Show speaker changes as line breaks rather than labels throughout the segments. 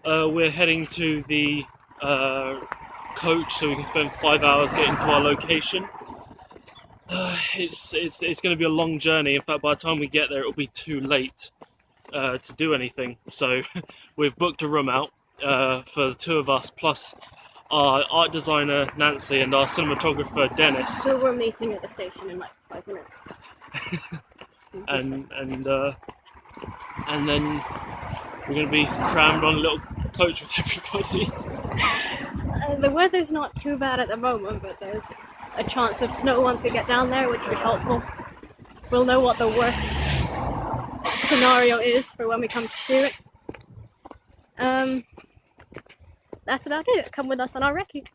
we're heading to the coach so we can spend 5 hours getting to our location. It's going to be a long journey. In fact, by the time we get there, it'll be too late to do anything. So we've booked a room out for the two of us, plus our art designer Nancy and our cinematographer Dennis.
So we're meeting at the station in like 5 minutes.
and then we're going to be crammed on a little coach with everybody.
The weather's not too bad at the moment, but there's a chance of snow once we get down there, which will be helpful. We'll know what the worst scenario is for when we come to shoot. That's about it. Come with us on our recce.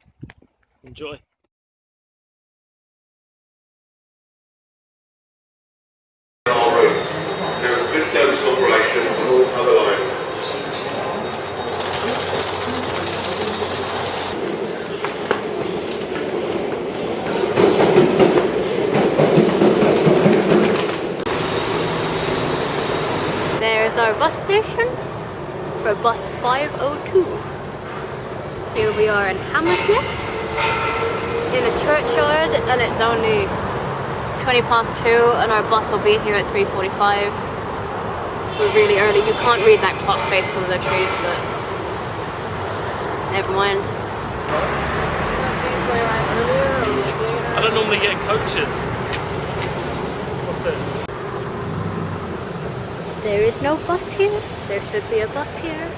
Enjoy.
There is a good dose relation on all other lines.
There's our bus station for bus 502. Here we are in Hammersmith, in the churchyard, and it's only 2:20 and our bus will be here at 3:45. We're really early. You can't read that clock face because of the trees, but never mind.
I don't normally get coaches. What's this?
There is no bus here. There should be a bus here.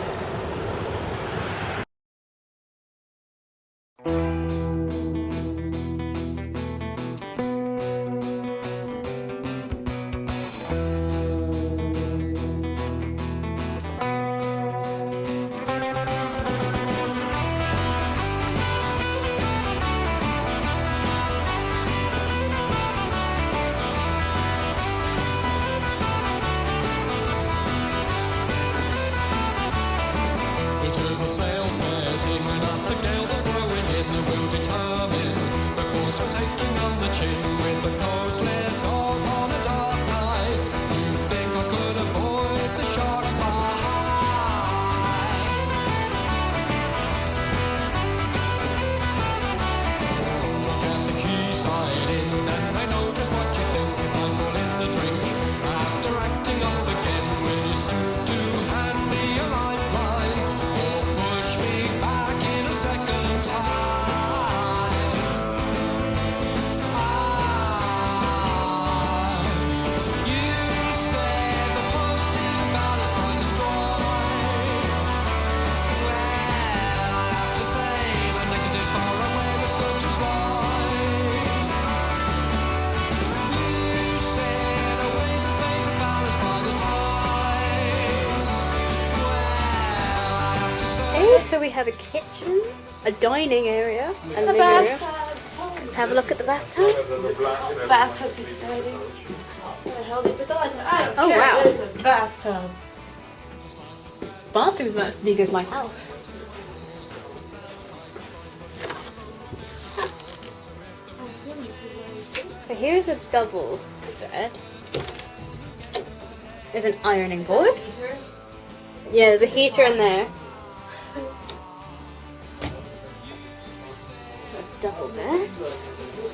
So we have a kitchen, a dining area, and a area. Let's have a look at the bathtub.
Bathtub's exciting.
Oh wow!
There's a bathtub.
Bathroom's not as big as my house. So here's a double bed. There's an ironing board. Yeah, there's a heater in there. Double bed.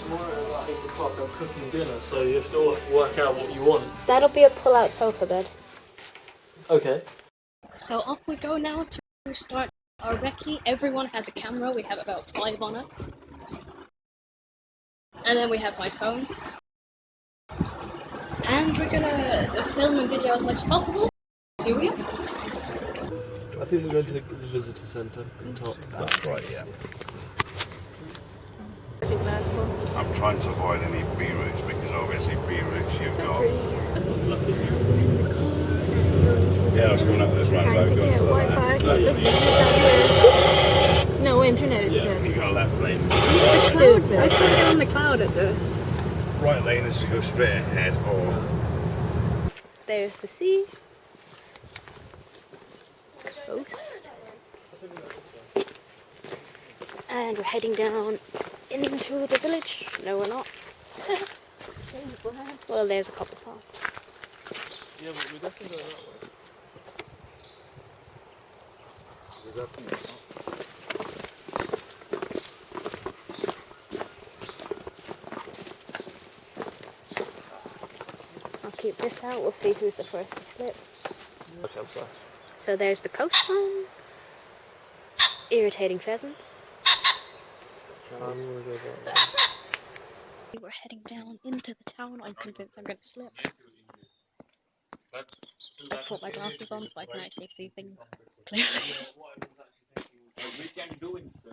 Tomorrow at 8 o'clock I'm cooking dinner, so you have to work out what you want.
That'll be a pull-out sofa bed.
Okay.
So off we go now to start our recce. Everyone has a camera. We have about 5 on us. And then we have my phone. And we're gonna film and video as much as possible. Here we go.
I think we're going to the visitor centre on top.
That's right, yeah. I'm trying to avoid any B routes because obviously B routes you've got. Yeah, I was going up this roundabout. Going to that.
No internet, it said.
You got a left lane.
This is a cloud. I can't get on the cloud at the...
Right lane is to go straight ahead or...
There's the sea. Coast. And we're heading down into the village. No, we're not. Well, there's a couple paths.
Yeah, but we definitely go that way.
I'll keep this out, we'll see who's the first to slip. So there's the coastline. Irritating pheasants. We're heading down into the town. I'm convinced I'm going to slip. I've put my glasses on so I can actually see things clearly.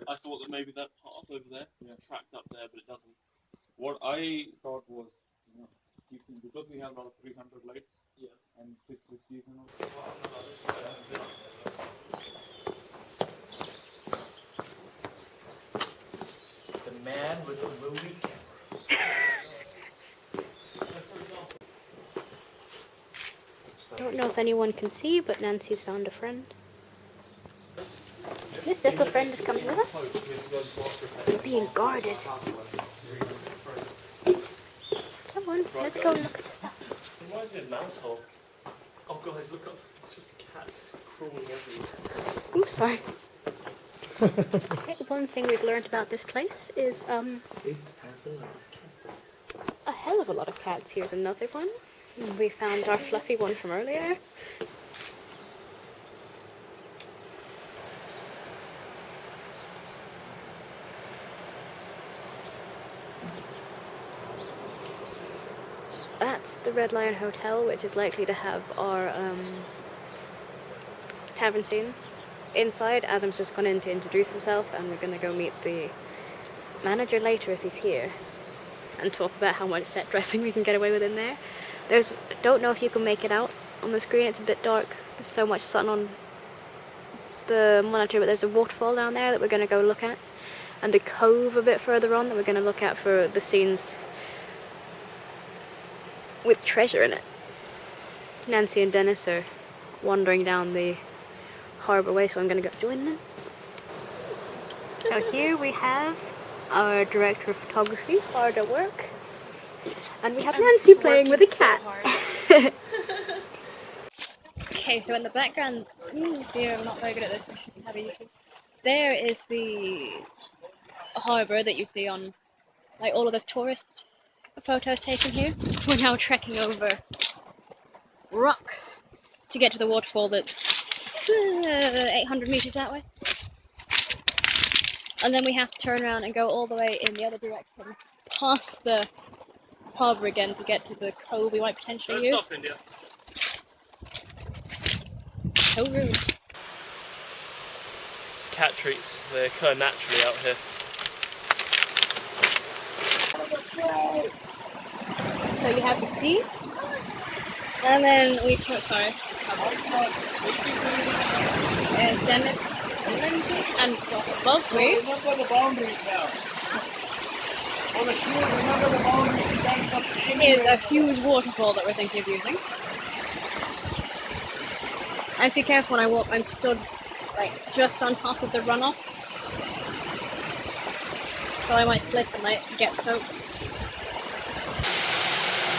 I thought that maybe that path over there, tracked up there, but it doesn't. What I thought was, because we have about 300 lights, and 650s and all.
The man with the movie camera.
Don't know if anyone can see, but Nancy's found a friend. This little friend is coming with us. We're being guarded. Come on, let's go and look at the stuff.
Why is it a mouse hole? Oh guys, look up. It's just cats crawling everywhere.
Ooh, sorry. One thing we've learned about this place is,
It has a lot of cats.
a hell of a lot of cats. Here's another one. We found our fluffy one from earlier. That's the Red Lion Hotel, which is likely to have our tavern scene. Inside, Adam's just gone in to introduce himself, and we're gonna go meet the manager later if he's here, and talk about how much set dressing we can get away with in there. Don't know if you can make it out on the screen, it's a bit dark. There's so much sun on the monitor, but there's a waterfall down there that we're gonna go look at, and a cove a bit further on that we're gonna look at for the scenes with treasure in it. Nancy and Dennis are wandering down the harbour way, so I'm going to go join them. So here we have our director of photography hard at work, and we have Nancy playing with a cat. So okay, so in the background, dear, I'm not very good at this. I shouldn't have a YouTube. There is the harbour that you see on like all of the tourist photos taken here. We're now trekking over rocks to get to the waterfall that's 800 meters that way. And then we have to turn around and go all the way in the other direction, past the harbour again to get to the cove we might potentially use.
Stop, India.
So rude.
Cat treats, they occur naturally out here.
So you have the sea, and then we put, sorry, Dennis and above me.
Remember the boundaries now. On the shore, remember the boundaries.
Is a huge waterfall that we're thinking of using. I have to be careful when I walk. I'm stood like just on top of the runoff, so I might slip and might get soaked.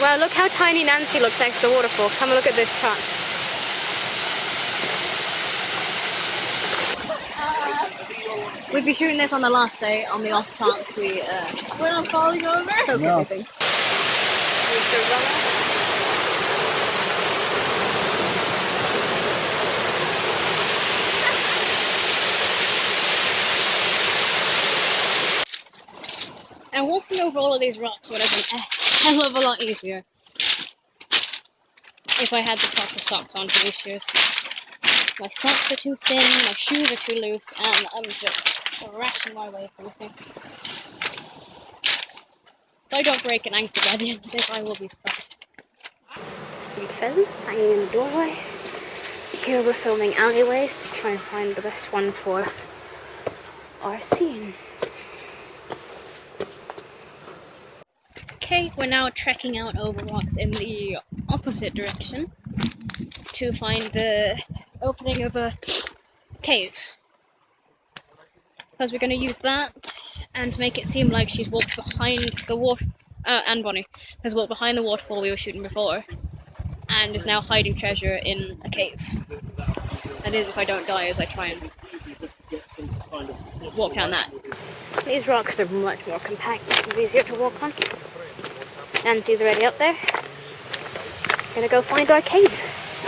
Wow, look how tiny Nancy looks next to the waterfall. Come and look at this shot. We'd be shooting this on the last day, on the off chance we're not falling over. So no. Everything. And walking over all of these rocks would have been a hell of a lot easier if I had the proper socks on for these shoes. My socks are too thin, my shoes are too loose, and I'm just thrashing my way through here. If I don't break an ankle by the end of this, I will be surprised. Some pheasants hanging in the doorway. Here we're filming alleyways to try and find the best one for our scene. Okay, we're now trekking out over rocks in the opposite direction to find the opening of a cave. Because we're going to use that and make it seem like she's walked behind the and Bonnie has walked behind the waterfall we were shooting before and is now hiding treasure in a cave. That is, if I don't die as I try and
kind of
walk down that. These rocks are much more compact. This is easier to walk on. Nancy's already up there. Gonna go find our cave.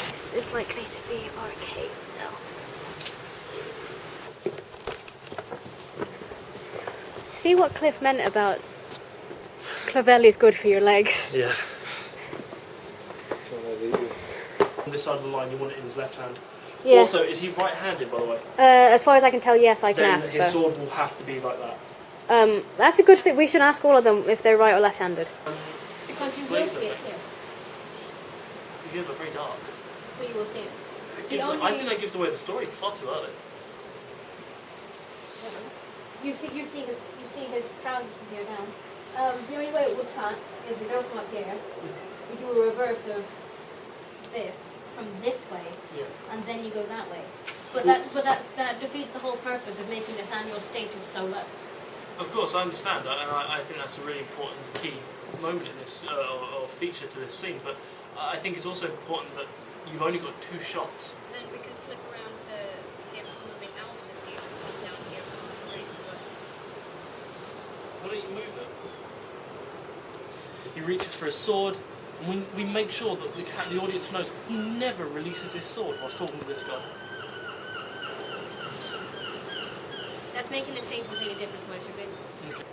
This is likely to be our cave now. See what Cliff meant about Clovelly is good for your legs.
Yeah. On this side of the line, you want it in his left hand.
Yeah.
Also, is he right-handed, by the way?
As far as I can tell, yes, I can
Then
ask.
his
But,
sword will have to be like that.
that's a good thing. We should ask all of them if they're right or left-handed. Because you will
Blaze
see it
it.
here.
Yeah, but very dark.
But you will see it.
I think that gives away the story far too early.
You see his trousers from here down. The only way it would cut is we go from up here, we do a reverse of this from this way, and then you go that way. But that defeats the whole purpose of making Nathaniel's status so low.
Of course, I understand, and I think that's a really important key moment in this, or feature to this scene. But I think it's also important that you've only got 2 shots.
Then we can flip around to him moving out of the scene from down here across the ring.
Why don't you move it? He reaches for his sword, and we make sure that the audience knows he never releases his sword whilst talking to this guy.
That's making the scene completely different from what it should be.
Okay.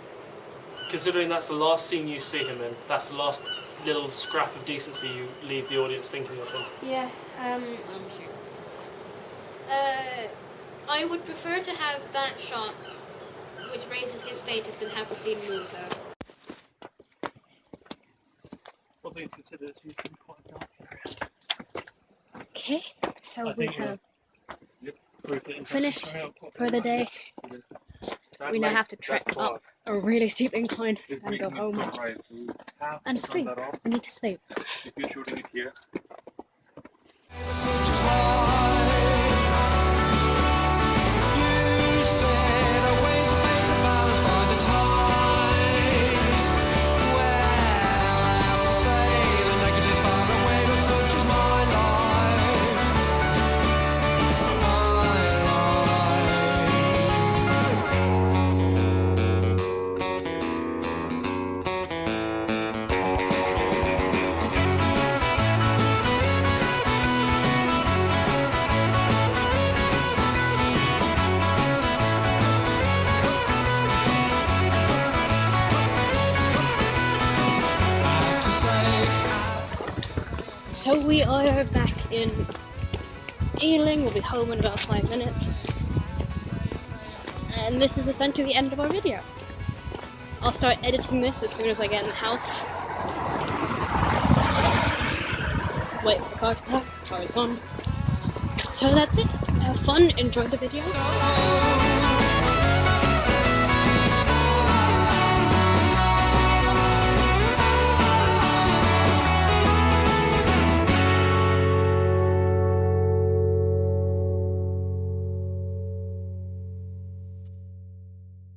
Considering that's the last scene you see him in, that's the last little scrap of decency you leave the audience thinking of him.
Yeah, I'm sure. I would prefer to have that shot, which raises his status, than have the scene move though.
One thing to consider is he's quite dark area.
Okay, so we have
Finished
finished for the day. We now have to trek up a really steep incline and go home and sleep. We need to sleep.
If you're shooting it here.
So we are back in Ealing. We'll be home in about 5 minutes. And this is essentially the end of our video. I'll start editing this as soon as I get in the house. Wait for the car to pass. The car is gone. So that's it. Have fun. Enjoy the video.